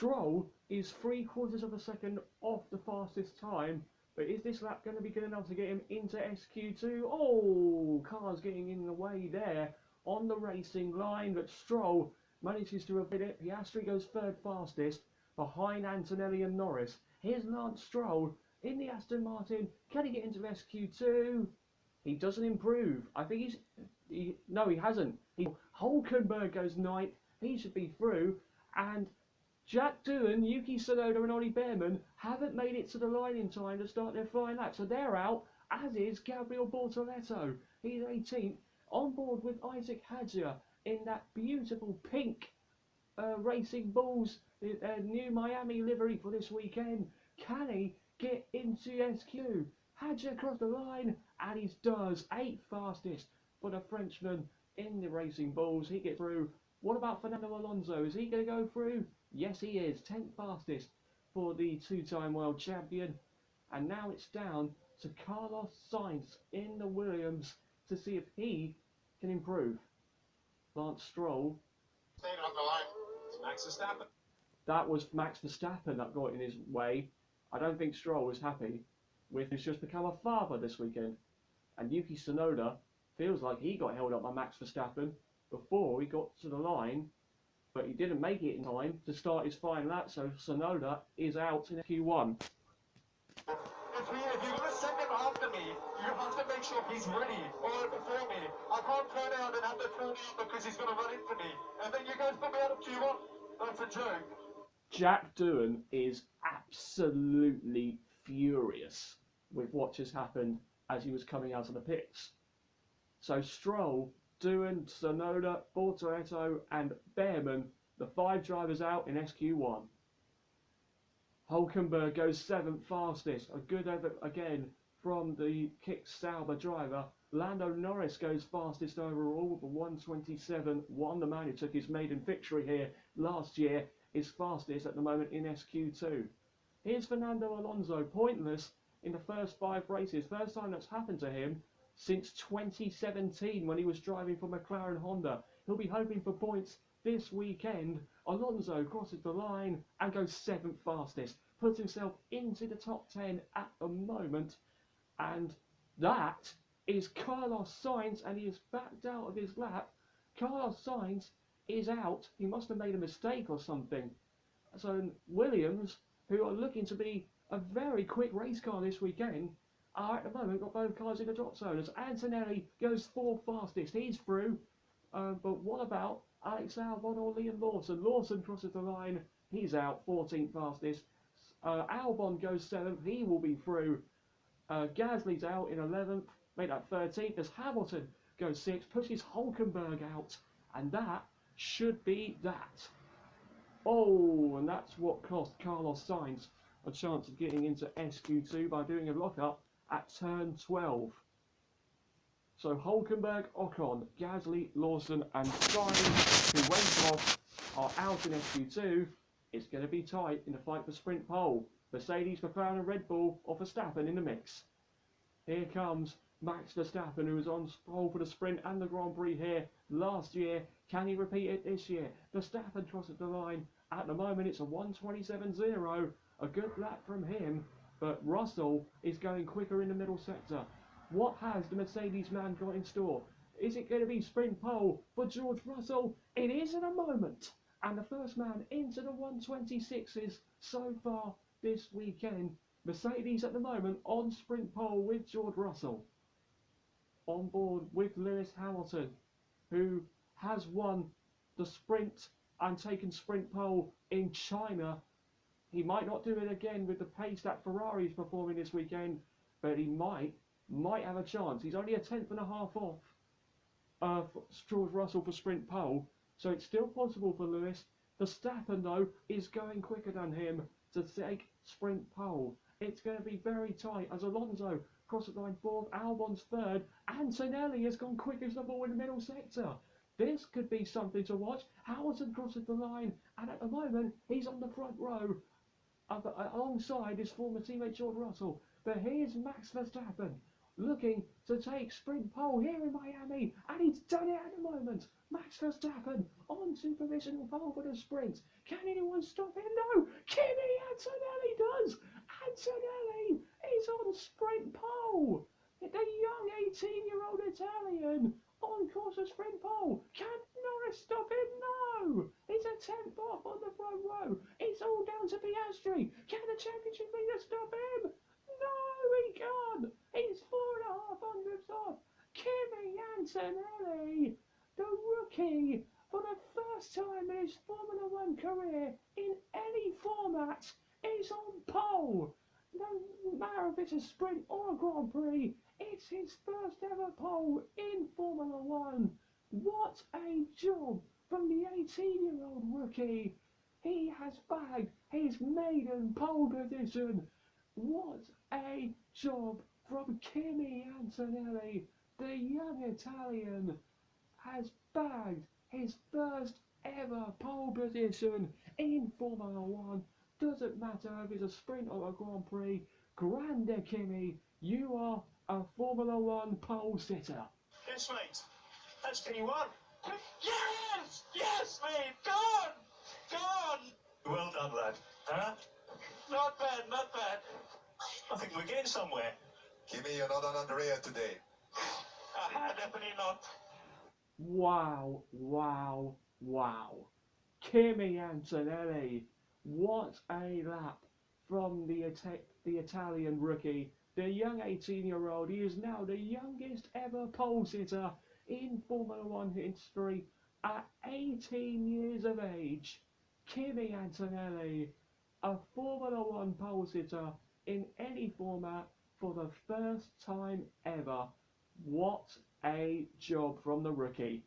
Stroll is 3/4 of a second off the fastest time, but is this lap going to be good enough to get him into SQ2? Oh, car's getting in the way there on the racing line, but Stroll manages to avoid it. Piastri goes third fastest behind Antonelli and Norris. Here's Lance Stroll in the Aston Martin. Can he get into SQ2? He doesn't improve. I think no, he hasn't. Hulkenberg goes ninth. He should be through. And Jack Doohan, Yuki Tsunoda and Ollie Behrman haven't made it to the line in time to start their flying lap. So they're out, as is Gabriel Bortoleto. He's 18th, on board with Isaac Hadjar in that beautiful pink Racing Bulls new Miami livery for this weekend. Can he get into SQ? Hadjar across the line, and he does. 8th fastest for the Frenchman in the Racing Bulls. He gets through. What about Fernando Alonso? Is he going to go through? Yes, he is. 10th fastest for the two-time world champion. And now it's down to Carlos Sainz in the Williams to see if he can improve. Lance Stroll. Staying on the line. It's Max Verstappen. That was Max Verstappen that got in his way. I don't think Stroll was happy with who's just become a father this weekend. And Yuki Tsunoda feels like he got held up by Max Verstappen before he got to the line, but he didn't make it in time to start his final lap, so Tsunoda is out in Q1. If you're going to send him after me, you have to make sure he's ready or before me. I can't turn out and have to turn out because he's going to run into me. And then you guys put me out of Q1. That's a joke. Jack Doohan is absolutely furious with what just happened as he was coming out of the pits. So Stroll, Doohan, Tsunoda, Bortoleto and Behrman, the 5 drivers out in SQ1. Hulkenberg goes 7th fastest, a good effort again from the Kick Sauber driver. Lando Norris goes fastest overall with 1:27.1. The man who took his maiden victory here last year is fastest at the moment in SQ2. Here's Fernando Alonso, pointless in the first 5 races. First time that's happened to him since 2017 when he was driving for McLaren Honda. He'll be hoping for points this weekend. Alonso crosses the line and goes 7th fastest. Puts himself into the top 10 at the moment. And that is Carlos Sainz, and he is backed out of his lap. Carlos Sainz is out. He must have made a mistake or something. So Williams, who are looking to be a very quick race car this weekend, are at the moment got both cars in the drop zone. As Antonelli goes 4th fastest, he's through. But what about Alex Albon or Liam Lawson? Lawson crosses the line, he's out, 14th fastest. Albon goes 7th, he will be through. Gasly's out in 11th, made that 13th. As Hamilton goes 6th, pushes Hulkenberg out, and that should be that. Oh, and that's what cost Carlos Sainz a chance of getting into SQ2 by doing a lockup at turn 12. So Hulkenberg, Ocon, Gasly, Lawson and Sainz, who went off, are out in SQ2. It's going to be tight in the fight for sprint pole. Mercedes, McLaren and Red Bull or Verstappen in the mix. Here comes Max Verstappen, who was on pole for the sprint and the Grand Prix here last year. Can he repeat it this year? Verstappen crosses the line. At the moment it's a 1:27.0. A good lap from him, but Russell is going quicker in the middle sector. What has the Mercedes man got in store? Is it going to be sprint pole for George Russell? It is in a moment. And the first man into the 1:26s so far this weekend. Mercedes at the moment on sprint pole with George Russell. On board with Lewis Hamilton, who has won the sprint and taken sprint pole in China. He might not do it again with the pace that Ferrari is performing this weekend, but he might have a chance. He's only a 10th and a half off George Russell for sprint pole, so it's still possible for Lewis. Verstappen, though, is going quicker than him to take sprint pole. It's going to be very tight as Alonso crosses line 4th, Albon's 3rd. Antonelli has gone quick as the ball in the middle sector. This could be something to watch. Hamilton crosses the line, and at the moment he's on the front row alongside his former teammate George Russell. But here's Max Verstappen looking to take sprint pole here in Miami, and he's done it at the moment. Max Verstappen onto provisional pole for the sprint. Can anyone stop him? No! Kimi Antonelli does! Antonelli is on sprint pole! The young 18-year-old Italian on course for sprint pole. Can Norris stop him? No! He's a 10th off on the front row. It's all down to Piastri. Can the championship leader stop him? No, he can't. He's 4.5 hundredths off. Kimi Antonelli, the rookie, for the first time in his Formula One career in any format, is on pole. No matter if it's a sprint or a Grand Prix, it's his first ever pole in Formula One. What a job from the 18-year-old rookie. He has bagged his maiden pole position. What a job from Kimi Antonelli. The young Italian has bagged his first ever pole position in Formula One. Doesn't matter if it's a sprint or a Grand Prix. Grande Kimi, you are a Formula One pole sitter. Yes, mate. That's P1. Yes! Yes, mate! Gone! Gone! Well done, lad. Huh? Not bad, not bad. I think we're getting somewhere. Kimi, you're not on Andrea today. Definitely not. Wow, wow, wow. Kimi Antonelli, what a lap from the Italian rookie. The young 18-year-old, he is now the youngest ever pole sitter in Formula One history at 18 years of age. Kimi Antonelli, a Formula One pole sitter in any format for the first time ever. What a job from the rookie.